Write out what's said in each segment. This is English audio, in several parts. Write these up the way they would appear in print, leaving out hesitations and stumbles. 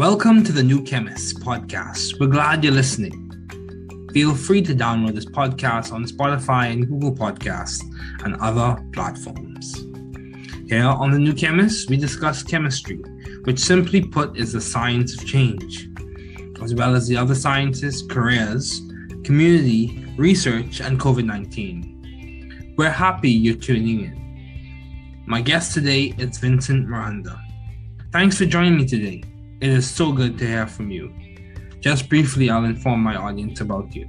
Welcome to the new Chemist Podcast. We're glad you're listening. Feel free to download this podcast on Spotify and Google Podcasts and other platforms. Here on the new Chemist, we discuss chemistry, which simply put is the science of change, as well as the other sciences, careers, community, research, and COVID-19. We're happy you're tuning in. My guest today is Vincent Miranda. Thanks for joining me today. It is so good to hear from you. Just briefly, I'll inform my audience about you.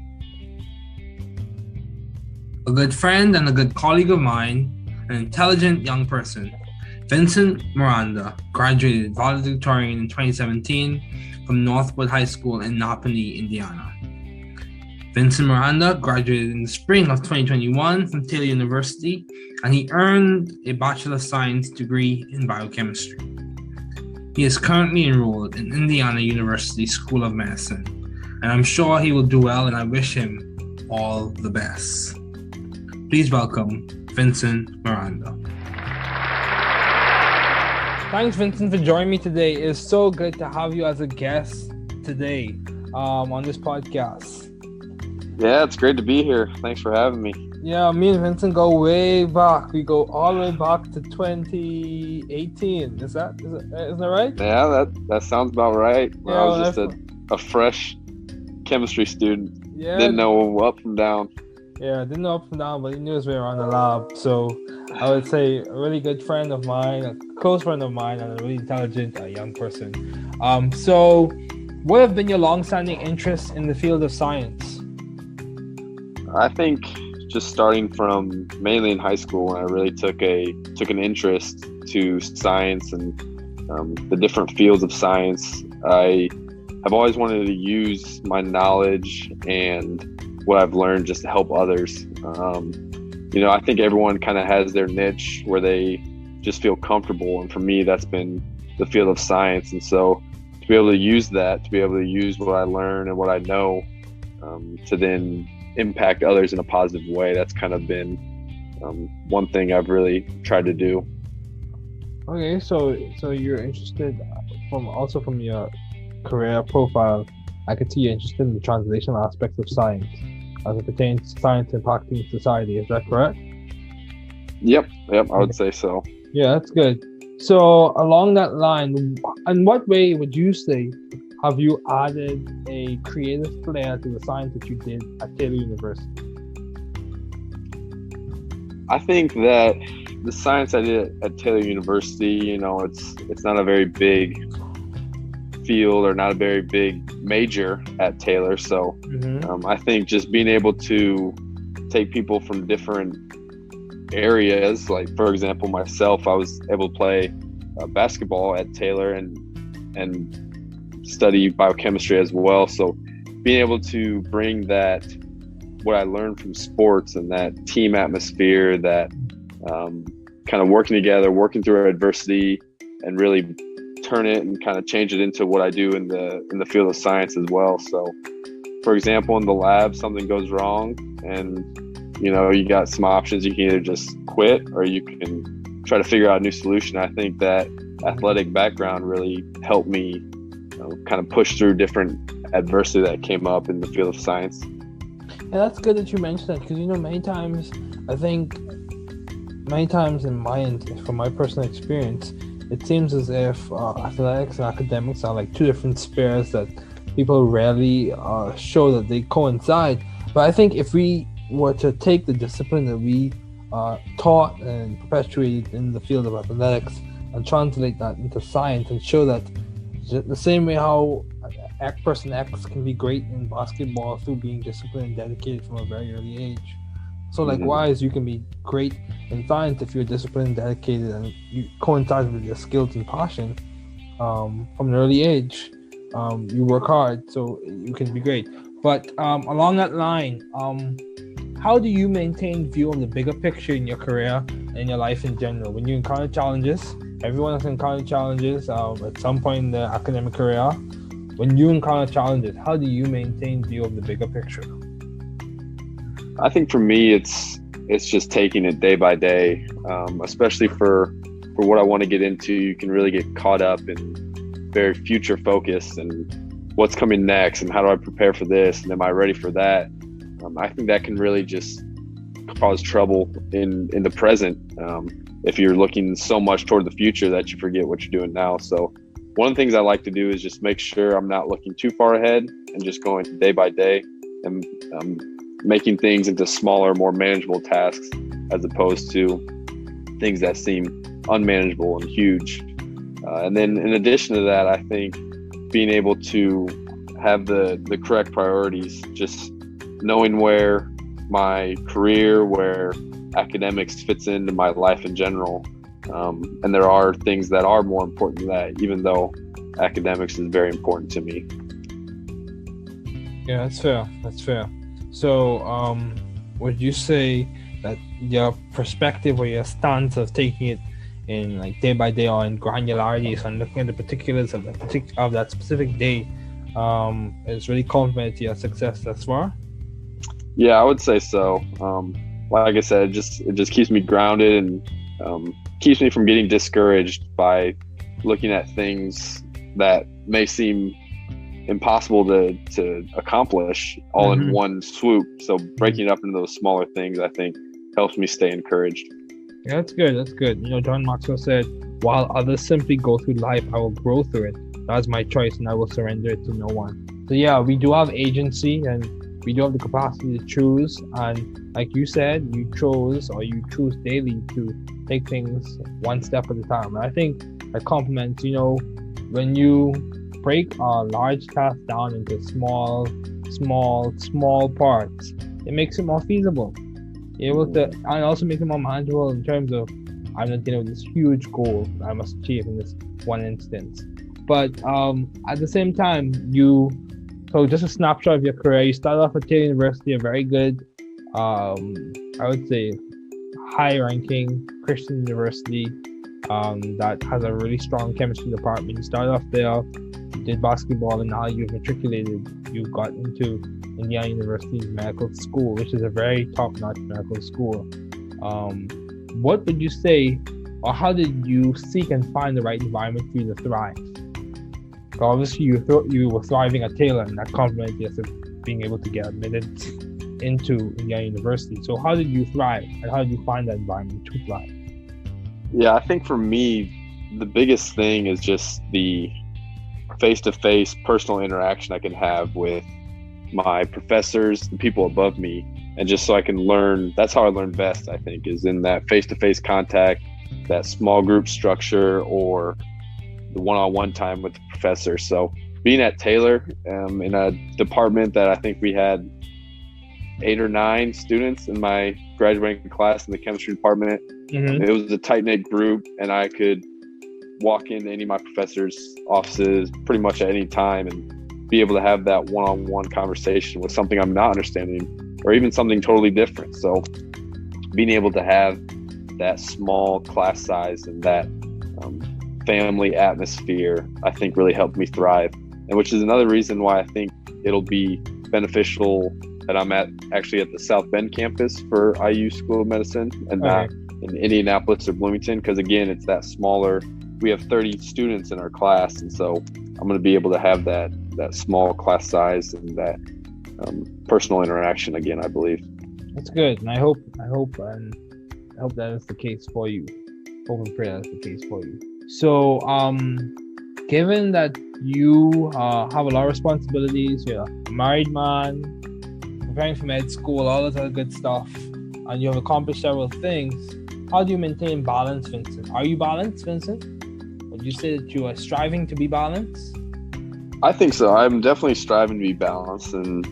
A good friend and a good colleague of mine, an intelligent young person, Vincent Miranda graduated valedictorian in 2017 from Northwood High School in Napanee, Indiana. Vincent Miranda graduated in the spring of 2021 from Taylor University, and he earned a Bachelor of Science degree in biochemistry. He is currently enrolled in Indiana University School of Medicine, and I'm sure he will do well, and I wish him all the best. Please welcome Vincent Miranda. Thanks, Vincent, for joining me today. It's so good to have you as a guest today on this podcast. Yeah, it's great to be here. Thanks for having me. Yeah, me and Vincent go way back. We go all the way back to 2018. Isn't that right? Yeah, that sounds about right. Yeah, I was just a fresh chemistry student. Yeah. Didn't know up from down. Yeah, didn't know up and down, but he knew his way around the lab. So I would say a really good friend of mine, a close friend of mine, and a really intelligent young person. So what have been your long-standing interests in the field of science? I think just starting from mainly in high school when I really took an interest to science and the different fields of science. I have always wanted to use my knowledge and what I've learned just to help others. I think everyone kind of has their niche where they just feel comfortable, and for me that's been the field of science. And so to be able to use that, to be able to use what I learn and what I know to then impact others in a positive way, that's kind of been one thing I've really tried to do. Okay, so you're interested from your career profile. I could see you're interested in the translational aspects of science as it pertains to science impacting society. Is that correct? Yep, I would say so. Yeah, that's good. So along that line, in what way would you say have you added a creative flair to the science that you did at Taylor University? I think that the science I did at Taylor University, it's not a very big field or not a very big major at Taylor. So I think just being able to take people from different areas, like for example, myself, I was able to play basketball at Taylor and study biochemistry as well. So being able to bring that, what I learned from sports and that team atmosphere, that kind of working together, working through adversity, and really turn it and kind of change it into what I do in the field of science as well. So for example, in the lab, something goes wrong and you got some options. You can either just quit or you can try to figure out a new solution. I think that athletic background really helped me kind of push through different adversity that came up in the field of science. Yeah, that's good that you mentioned that, because many times from my personal experience, it seems as if athletics and academics are like two different spheres that people rarely show that they coincide. But I think if we were to take the discipline that we taught and perpetuated in the field of athletics and translate that into science and show that the same way how person X can be great in basketball through being disciplined and dedicated from a very early age. So likewise, you can be great in science if you're disciplined, dedicated, and you coincide with your skills and passion from an early age. You work hard, so you can be great. But along that line, how do you maintain view of the bigger picture in your career and in your life in general? When you encounter challenges, everyone has encountered challenges at some point in their academic career. When you encounter challenges, how do you maintain view of the bigger picture? I think for me, it's just taking it day by day, especially for what I want to get into. You can really get caught up in very future focused and what's coming next and how do I prepare for this and am I ready for that. I think that can really just cause trouble in the present if you're looking so much toward the future that you forget what you're doing now. So one of the things I like to do is just make sure I'm not looking too far ahead and just going day by day and making things into smaller, more manageable tasks as opposed to things that seem unmanageable and huge. And then in addition to that, I think being able to have the correct priorities, just knowing where my career, where academics fits into my life in general. And there are things that are more important than that, even though academics is very important to me. Yeah, that's fair. That's fair. So, would you say that your perspective or your stance of taking it in like day by day or in granularity, so looking at the particulars of that specific day, is really complemented to your success thus far? Yeah, I would say so. Like I said, it just keeps me grounded and keeps me from getting discouraged by looking at things that may seem impossible to accomplish all in one swoop. So breaking it up into those smaller things, I think, helps me stay encouraged. Yeah, that's good. That's good. John Maxwell said, "While others simply go through life, I will grow through it. That's my choice, and I will surrender it to no one." So yeah, we do have agency, and we do have the capacity to choose. And like you said, you choose daily to take things one step at a time. And I think that complements, when you break a large task down into small parts, it makes it more feasible. And also make it more manageable in terms of, I'm not dealing with this huge goal that I must achieve in this one instance. But at the same time, so just a snapshot of your career, you started off at Taylor University, a very good, I would say, high-ranking Christian university that has a really strong chemistry department. You started off there, you did basketball, and now you've matriculated. You got into Indiana University's medical school, which is a very top-notch medical school. What would you say, or how did you seek and find the right environment for you to thrive? Obviously, you were thriving at Taylor, and that complemented you of being able to get admitted into Indiana University. So how did you thrive, and how did you find that environment to thrive? Yeah, I think for me, the biggest thing is just the face-to-face personal interaction I can have with my professors, the people above me, and just so I can learn. That's how I learn best, I think, is in that face-to-face contact, that small group structure, or the one-on-one time with the professor. So being at Taylor in a department that I think we had 8 or 9 students in my graduating class in the chemistry department. It was a tight-knit group, and I could walk into any of my professors' offices pretty much at any time and be able to have that one-on-one conversation with something I'm not understanding or even something totally different. So being able to have that small class size and that family atmosphere, I think really helped me thrive, and which is another reason why I think it'll be beneficial that I'm actually at the South Bend campus for IU School of Medicine and not in Indianapolis or Bloomington, because again, it's that smaller. We have 30 students in our class, and so I'm going to be able to have that small class size and that personal interaction again, I believe. That's good, and I hope that is the case for you. Hope and pray that's the case for you. So, given that you have a lot of responsibilities, you're a married man, preparing for med school, all this other good stuff, and you have accomplished several things, how do you maintain balance, Vincent? Are you balanced, Vincent? Would you say that you are striving to be balanced? I think so. I'm definitely striving to be balanced, and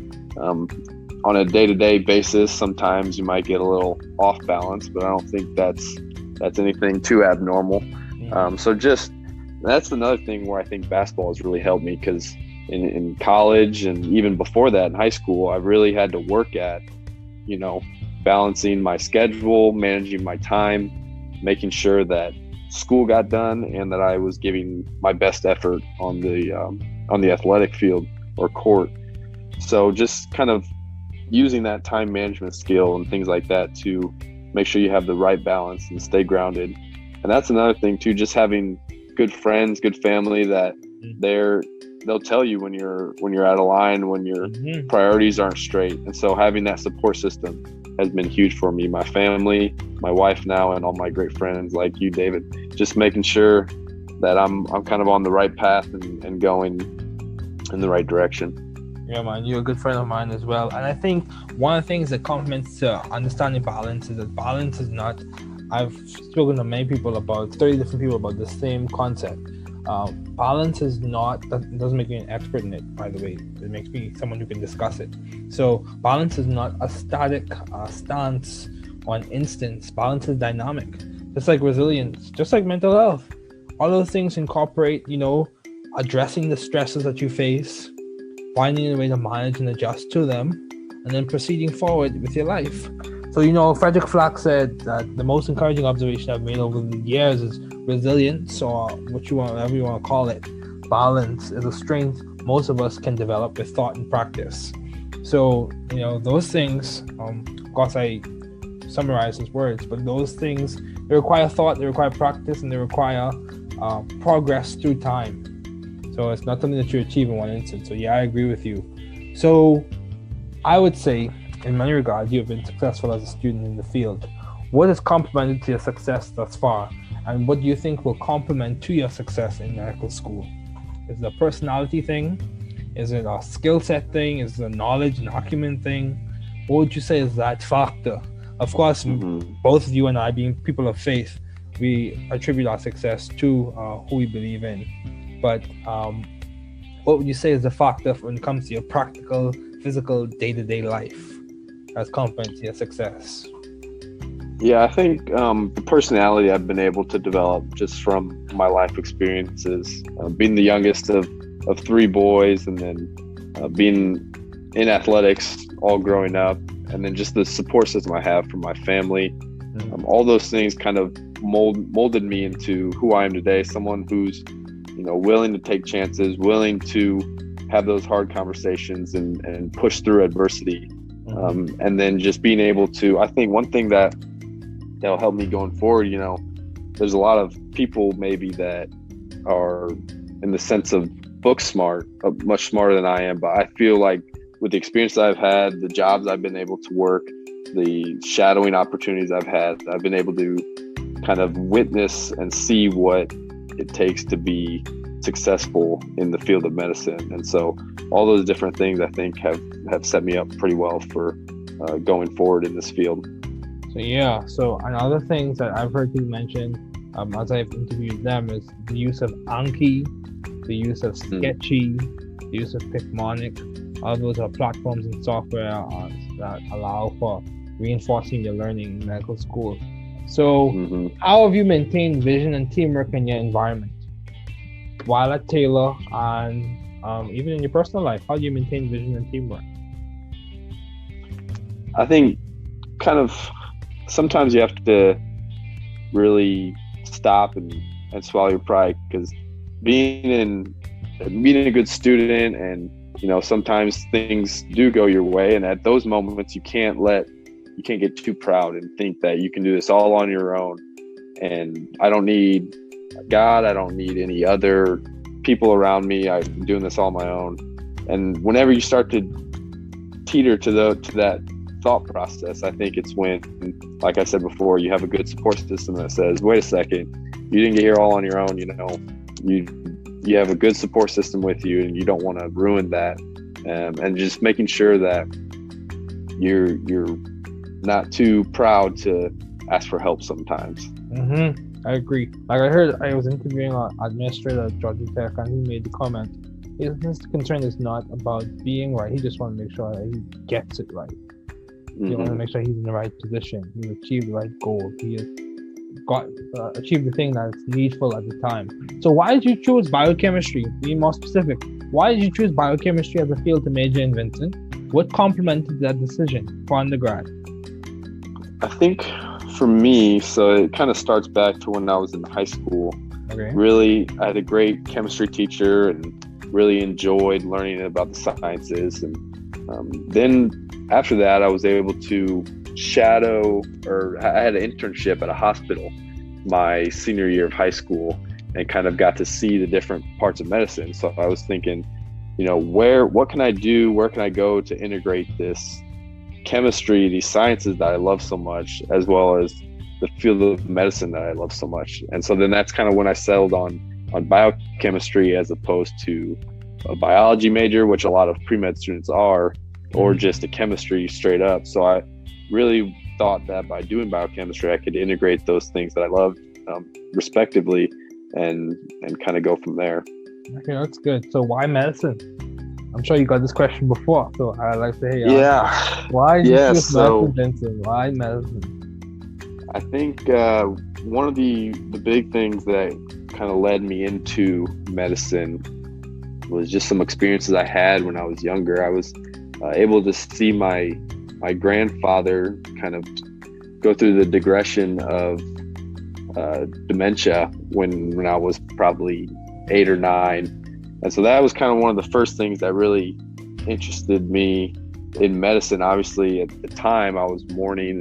on a day-to-day basis, sometimes you might get a little off balance, but I don't think that's anything too abnormal. So just that's another thing where I think basketball has really helped me, because in college and even before that in high school, I really had to work at, balancing my schedule, managing my time, making sure that school got done and that I was giving my best effort on the athletic field or court. So just kind of using that time management skill and things like that to make sure you have the right balance and stay grounded. And that's another thing too, just having good friends, good family that they'll tell you when you're out of line, when your priorities aren't straight. And so having that support system has been huge for me, my family, my wife now, and all my great friends like you, David, just making sure that I'm kind of on the right path and going in the right direction. Yeah, man, you're a good friend of mine as well. And I think one of the things that complements to understanding balance is that balance is not, I've spoken to many people about, 30 different people about the same concept. Balance is not, that doesn't make me an expert in it, by the way. It makes me someone who can discuss it. So balance is not a static stance or an instance. Balance is dynamic. Just like resilience, just like mental health. All those things incorporate, addressing the stresses that you face, finding a way to manage and adjust to them, and then proceeding forward with your life. So, Frederick Flack said that the most encouraging observation I've made over the years is resilience, or whatever you want to call it. Balance is a strength most of us can develop with thought and practice. So, those things, of course I summarize his words, but those things, they require thought, they require practice, and they require progress through time. So it's not something that you achieve in one instant. So yeah, I agree with you. So I would say, in many regards, you have been successful as a student in the field. What has complemented to your success thus far? And what do you think will complement to your success in medical school? Is it a personality thing? Is it a skill set thing? Is it a knowledge and acumen thing? What would you say is that factor? Of course, both you and I, being people of faith, we attribute our success to who we believe in. But what would you say is the factor when it comes to your practical, physical, day-to-day life as complements to your success? Yeah, I think the personality I've been able to develop just from my life experiences, being the youngest of 3 boys, and then being in athletics all growing up, and then just the support system I have from my family. All those things kind of molded me into who I am today, someone who's willing to take chances, willing to have those hard conversations and push through adversity. And then just being able to, I think one thing that'll help me going forward, there's a lot of people maybe that are in the sense of book smart, much smarter than I am. But I feel like with the experience I've had, the jobs I've been able to work, the shadowing opportunities I've had, I've been able to kind of witness and see what it takes to be successful in the field of medicine. And so all those different things I think have set me up pretty well for going forward in this field. So another things that I've heard you mention as I've interviewed them is the use of Anki, the use of Sketchy, the use of Picmonic. All those are platforms and software that allow for reinforcing your learning in medical school. So how have you maintained vision and teamwork in your environment while at Taylor, and even in your personal life? How do you maintain vision and teamwork? I think kind of sometimes you have to really stop and swallow your pride, because being a good student, and sometimes things do go your way, and at those moments you can't get too proud and think that you can do this all on your own, and I don't need God, I don't need any other people around me, I'm doing this all on my own. And whenever you start to teeter to that thought process, I think it's when, like I said before, you have a good support system that says, wait a second, you didn't get here all on your own, you have a good support system with you, and you don't want to ruin that, and just making sure that you're not too proud to ask for help sometimes. I agree. Like I was interviewing an administrator at Georgia Tech, and he made the comment, his concern is not about being right, he just wants to make sure that he gets it right. He wants to make sure he's in the right position, he's achieved the right goal, he has achieved the thing that's needful at the time. So why did you choose biochemistry? Be more specific. Why did you choose biochemistry as a field to major in, Vincent? What complemented that decision for undergrad? I think for me, so it kind of starts back to when I was in high school. Okay. Really, I had a great chemistry teacher and really enjoyed learning about the sciences. And then after that, I was able to shadow, or I had an internship at a hospital my senior year of high school. and kind of got to see the different parts of medicine. So I was thinking, what can I do? Where can I go to integrate this chemistry, these sciences that I love so much, as well as the field of medicine that I love so much? And so then that's kind of when I settled on biochemistry as opposed to a biology major, which a lot of pre-med students are, or just a chemistry straight up. So I really thought that by doing biochemistry, I could integrate those things that I loved respectively and kind of go from there. Okay, that's good. So why medicine? I'm sure you got this question before, so I'd like to hear. Why medicine, Vincent? Why medicine? I think one of the big things that kind of led me into medicine was just some experiences I had when I was younger. I was able to see my grandfather kind of go through the digression of dementia when I was probably 8 or 9. And so that was kind of one of the first things that really interested me in medicine. Obviously, at the time, I was mourning,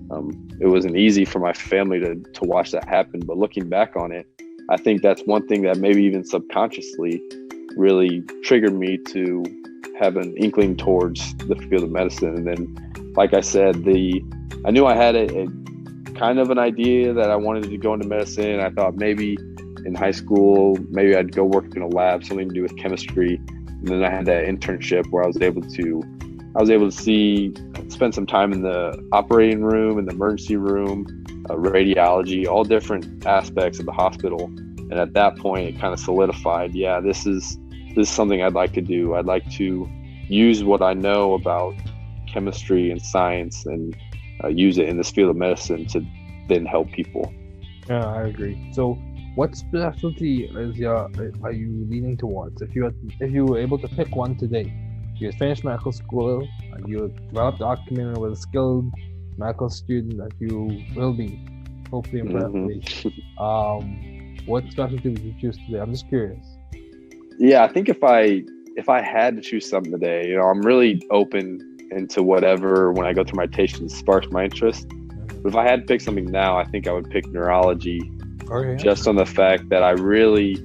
and it wasn't easy for my family to watch that happen. But looking back on it, I think that's one thing that maybe even subconsciously really triggered me to have an inkling towards the field of medicine. And then, like I said, I knew I had a kind of an idea that I wanted to go into medicine. I thought maybe in high school, maybe I'd go work in a lab, something to do with chemistry. And then I had that internship where I was able to spend some time in the operating room, in the emergency room, radiology, all different aspects of the hospital. And at that point, it kind of solidified, this is something I'd like to do. I'd like to use what I know about chemistry and science and use it in this field of medicine to then help people. Yeah, I agree. So what specialty are you leaning towards? If you were able to pick one today, you had finished medical school and you developed the acumen with a skilled medical student that you will be, hopefully in what specialty would you choose today? I'm just curious. Yeah, I think if I had to choose something today, I'm really open into whatever when I go through my rotations sparks my interest. But if I had to pick something now, I think I would pick neurology. Okay. Just on the fact that I really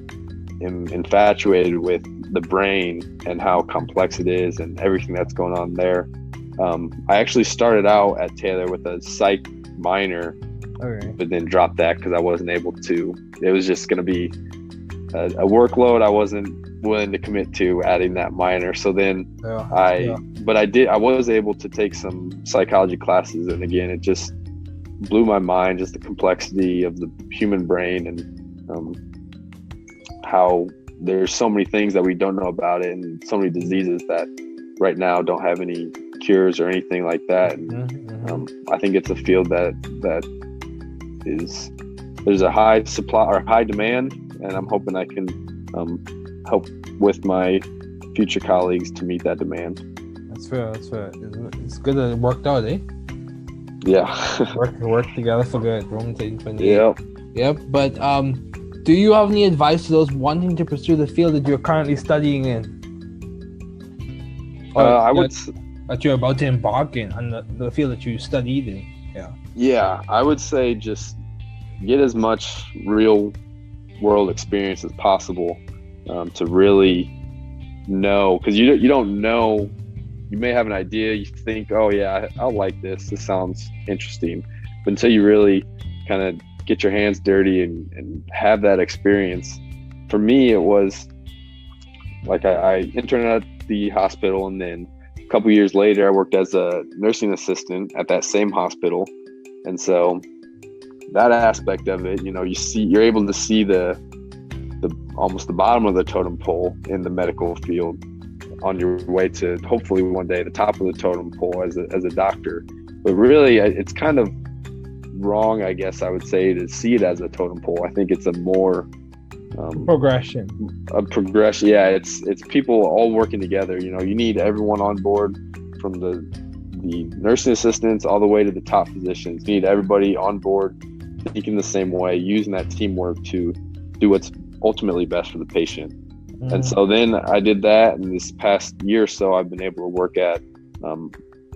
am infatuated with the brain and how complex it is and everything that's going on there. I actually started out at Taylor with a psych minor, but then dropped that because I wasn't able to. It was just going to be a workload I wasn't willing to commit to adding that minor. So then I was able to take some psychology classes, and again, it just blew my mind, just the complexity of the human brain and how there's so many things that we don't know about it, and so many diseases that right now don't have any cures or anything like that. And I think it's a field that there's a high supply or high demand, and I'm hoping I can help with my future colleagues to meet that demand. That's fair. It's good that it worked out, eh? Yeah. work together for good. Roman 28. Yep. But do you have any advice to those wanting to pursue the field that you're currently studying in? That you're about to embark in, and the field that you studied in. Yeah, I would say just get as much real world experience as possible to really know, because you don't know. You may have an idea, you think, oh yeah, I'll like this sounds interesting, but until you really kind of get your hands dirty and have that experience. For me, it was like I interned at the hospital, and then a couple years later I worked as a nursing assistant at that same hospital. And so that aspect of it, you're able to see the almost the bottom of the totem pole in the medical field on your way to hopefully one day the top of the totem pole as a doctor. But really, it's kind of wrong, I guess I would say, to see it as a totem pole. I think it's a more progression. A progression, yeah. It's people all working together. You need everyone on board, from the nursing assistants all the way to the top physicians. You need everybody on board, thinking the same way, using that teamwork to do what's ultimately best for the patient. And so then I did that, and this past year or so I've been able to work at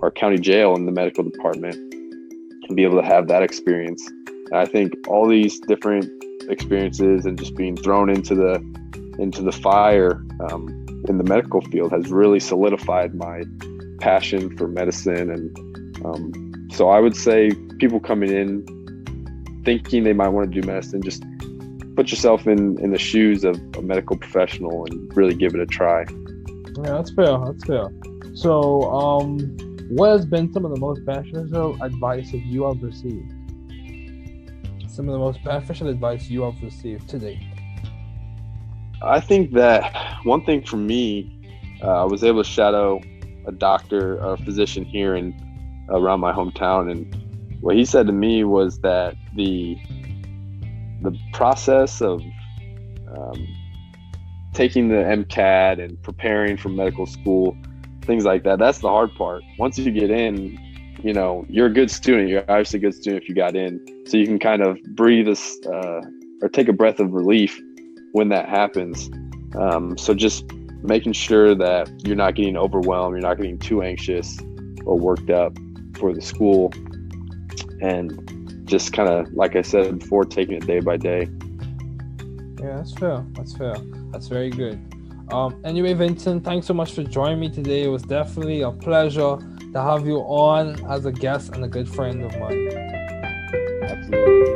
our county jail in the medical department and be able to have that experience. And I think all these different experiences and just being thrown into the fire in the medical field has really solidified my passion for medicine. And so I would say people coming in thinking they might want to do medicine, just put yourself in the shoes of a medical professional and really give it a try. Yeah, that's fair. So, what has been some of the most beneficial advice that you have received? Some of the most beneficial advice you have received today? I think that one thing for me, I was able to shadow a doctor, a physician here around my hometown, and what he said to me was that the process of taking the MCAT and preparing for medical school, things like that, that's the hard part. Once you get in, you're a good student. You're obviously a good student if you got in. So you can kind of breathe or take a breath of relief when that happens. So just making sure that you're not getting overwhelmed, you're not getting too anxious or worked up for the school. And just kind of, like I said before, taking it day by day. Yeah, that's fair. That's very good. Anyway, Vincent, thanks so much for joining me today. It was definitely a pleasure to have you on as a guest and a good friend of mine. Absolutely.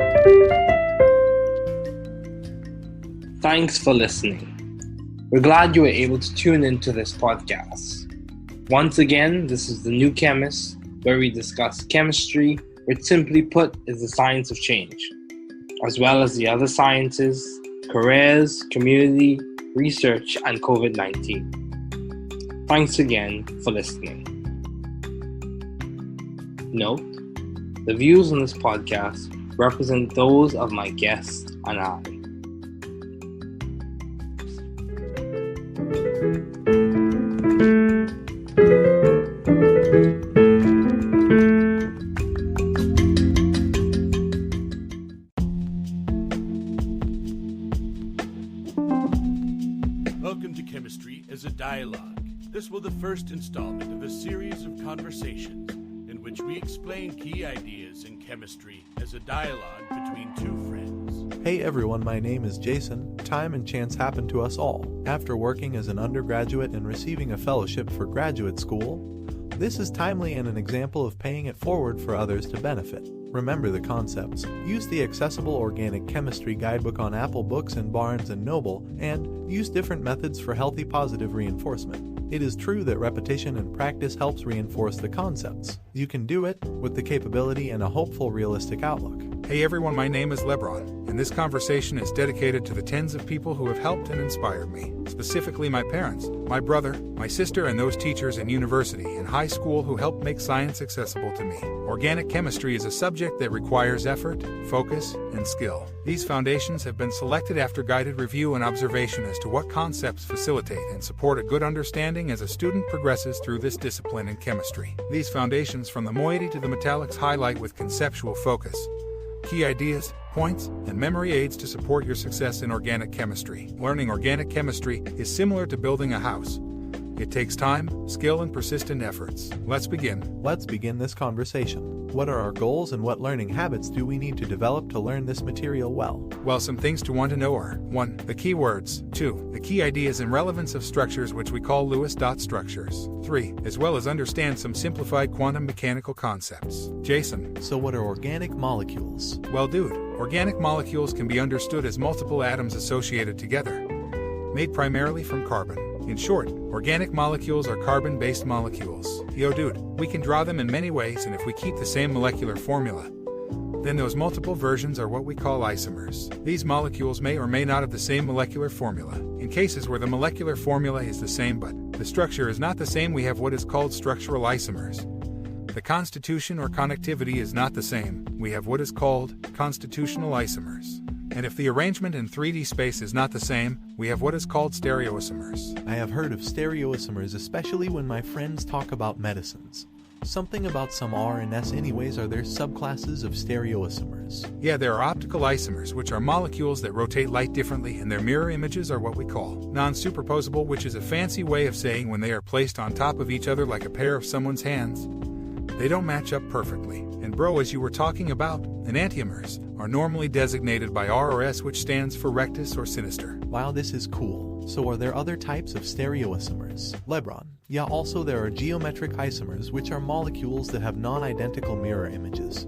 Thanks for listening. We're glad you were able to tune into this podcast. Once again, this is The New Chemist, where we discuss chemistry, which simply put is the science of change, as well as the other sciences, careers, community, research, and COVID-19. Thanks again for listening. Note, the views on this podcast represent those of my guests and I. Welcome to Chemistry as a Dialogue. This will be the first installment of a series of conversations in which we explain key ideas in chemistry as a dialogue between two friends. Hey everyone, my name is Jason. Time and chance happened to us all. After working as an undergraduate and receiving a fellowship for graduate school, this is timely and an example of paying it forward for others to benefit. Remember the concepts. Use the accessible organic chemistry guidebook on Apple Books and Barnes & Noble, and use different methods for healthy positive reinforcement. It is true that repetition and practice helps reinforce the concepts. You can do it with the capability and a hopeful, realistic outlook. Hey everyone, my name is Lebron, and this conversation is dedicated to the tens of people who have helped and inspired me, specifically my parents, my brother, my sister, and those teachers in university and high school who helped make science accessible to me. Organic chemistry is a subject that requires effort, focus, and skill. These foundations have been selected after guided review and observation as to what concepts facilitate and support a good understanding as a student progresses through this discipline in chemistry. These foundations from the moiety to the metallics highlight with conceptual focus key ideas, points, and memory aids to support your success in organic chemistry. Learning organic chemistry is similar to building a house. It takes time, skill, and persistent efforts. Let's begin. Let's begin this conversation. What are our goals and what learning habits do we need to develop to learn this material well? Well, some things to want to know are 1. The key words, 2. The key ideas and relevance of structures which we call Lewis dot structures, 3. As well as understand some simplified quantum mechanical concepts. Jason. So what are organic molecules? Well, dude, organic molecules can be understood as multiple atoms associated together, made primarily from carbon. In short, organic molecules are carbon-based molecules. Yo dude, we can draw them in many ways, and if we keep the same molecular formula, then those multiple versions are what we call isomers. These molecules may or may not have the same molecular formula. In cases where the molecular formula is the same but the structure is not the same, we have what is called structural isomers. The constitution or connectivity is not the same, we have what is called constitutional isomers. And if the arrangement in 3D space is not the same, we have what is called stereoisomers. I have heard of stereoisomers, especially when my friends talk about medicines. Something about some R and S anyways. Are there subclasses of stereoisomers? Yeah, there are optical isomers, which are molecules that rotate light differently, and their mirror images are what we call non-superposable, which is a fancy way of saying when they are placed on top of each other like a pair of someone's hands, they don't match up perfectly. And bro, as you were talking about, enantiomers are normally designated by R or S, which stands for rectus or sinister. Wow, this is cool. So are there other types of stereoisomers? Lebron. Yeah, also there are geometric isomers, which are molecules that have non-identical mirror images.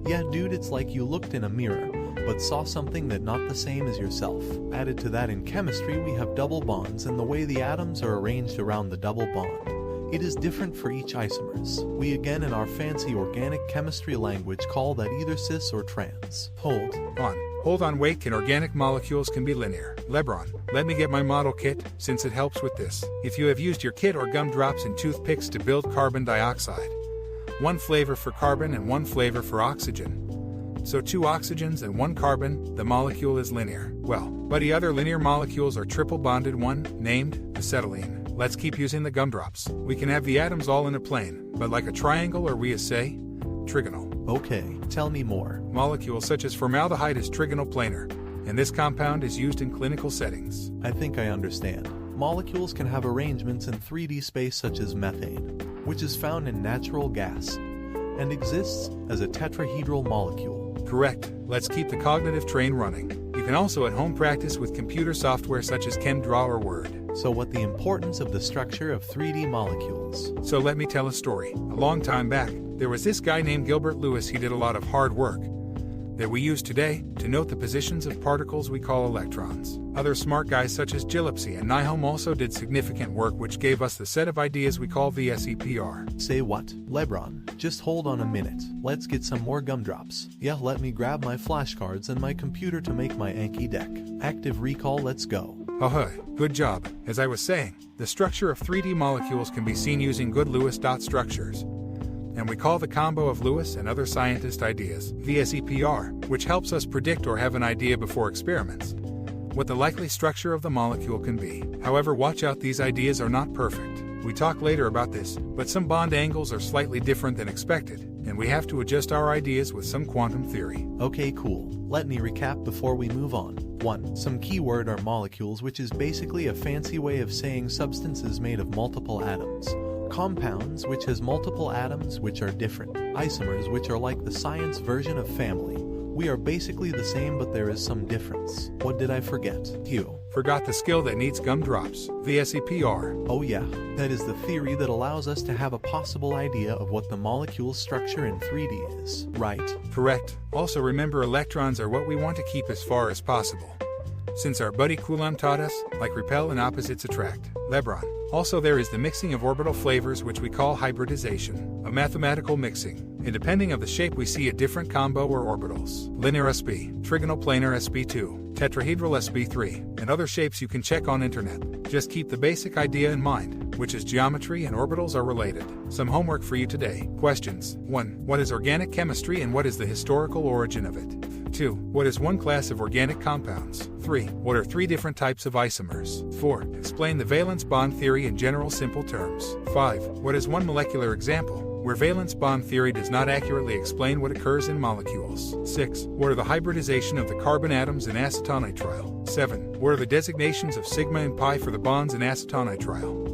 Yeah, dude, it's like you looked in a mirror, but saw something that not the same as yourself. Added to that, in chemistry we have double bonds, and the way the atoms are arranged around the double bond. It is different for each isomers. We again in our fancy organic chemistry language call that either cis or trans. Hold on, wait, can organic molecules can be linear? Lebron, let me get my model kit, since it helps with this. If you have used your kit or gumdrops and toothpicks to build carbon dioxide, one flavor for carbon and one flavor for oxygen. So 2 oxygens and 1 carbon, the molecule is linear. Well, buddy, other linear molecules are triple bonded, one named acetylene. Let's keep using the gumdrops. We can have the atoms all in a plane, but like a triangle, or we say, trigonal. Okay, tell me more. Molecules such as formaldehyde is trigonal planar, and this compound is used in clinical settings. I think I understand. Molecules can have arrangements in 3D space such as methane, which is found in natural gas, and exists as a tetrahedral molecule. Correct. Let's keep the cognitive train running. You can also at home practice with computer software such as ChemDraw or Word. So what the importance of the structure of 3D molecules? So let me tell a story. A long time back, there was this guy named Gilbert Lewis. He did a lot of hard work that we use today to note the positions of particles we call electrons. Other smart guys such as Gillespie and Nyholm also did significant work which gave us the set of ideas we call VSEPR. Say what? Lebron, just hold on a minute. Let's get some more gumdrops. Yeah, let me grab my flashcards and my computer to make my Anki deck. Active recall, let's go. Good job. As I was saying, the structure of 3D molecules can be seen using good Lewis dot structures. And we call the combo of Lewis and other scientist ideas VSEPR, which helps us predict or have an idea before experiments what the likely structure of the molecule can be. However, watch out, these ideas are not perfect. We talk later about this, but some bond angles are slightly different than expected, and we have to adjust our ideas with some quantum theory. Okay, cool. Let me recap before we move on. 1. Some keyword are molecules, which is basically a fancy way of saying substances made of multiple atoms. Compounds, which has multiple atoms which are different. Isomers, which are like the science version of family. We are basically the same, but there is some difference. What did I forget? You forgot the skill that needs gumdrops. VSEPR. Oh yeah, that is the theory that allows us to have a possible idea of what the molecule's structure in 3D is, right? Correct. Also remember, electrons are what we want to keep as far as possible, since our buddy Coulomb taught us, like repel and opposites attract. Lebron. Also there is the mixing of orbital flavors, which we call hybridization, a mathematical mixing, and depending of the shape we see a different combo or orbitals. Linear sp, trigonal planar sp2, tetrahedral sp3, and other shapes you can check on internet. Just keep the basic idea in mind, which is geometry and orbitals are related. Some homework for you today. Questions. 1. What is organic chemistry and what is the historical origin of it? 2. What is one class of organic compounds? 3. What are 3 different types of isomers? 4. Explain the valence bond theory in general simple terms. 5. What is one molecular example where valence bond theory does not accurately explain what occurs in molecules? 6. What are the hybridization of the carbon atoms in acetonitrile? 7. What are the designations of sigma and pi for the bonds in acetonitrile?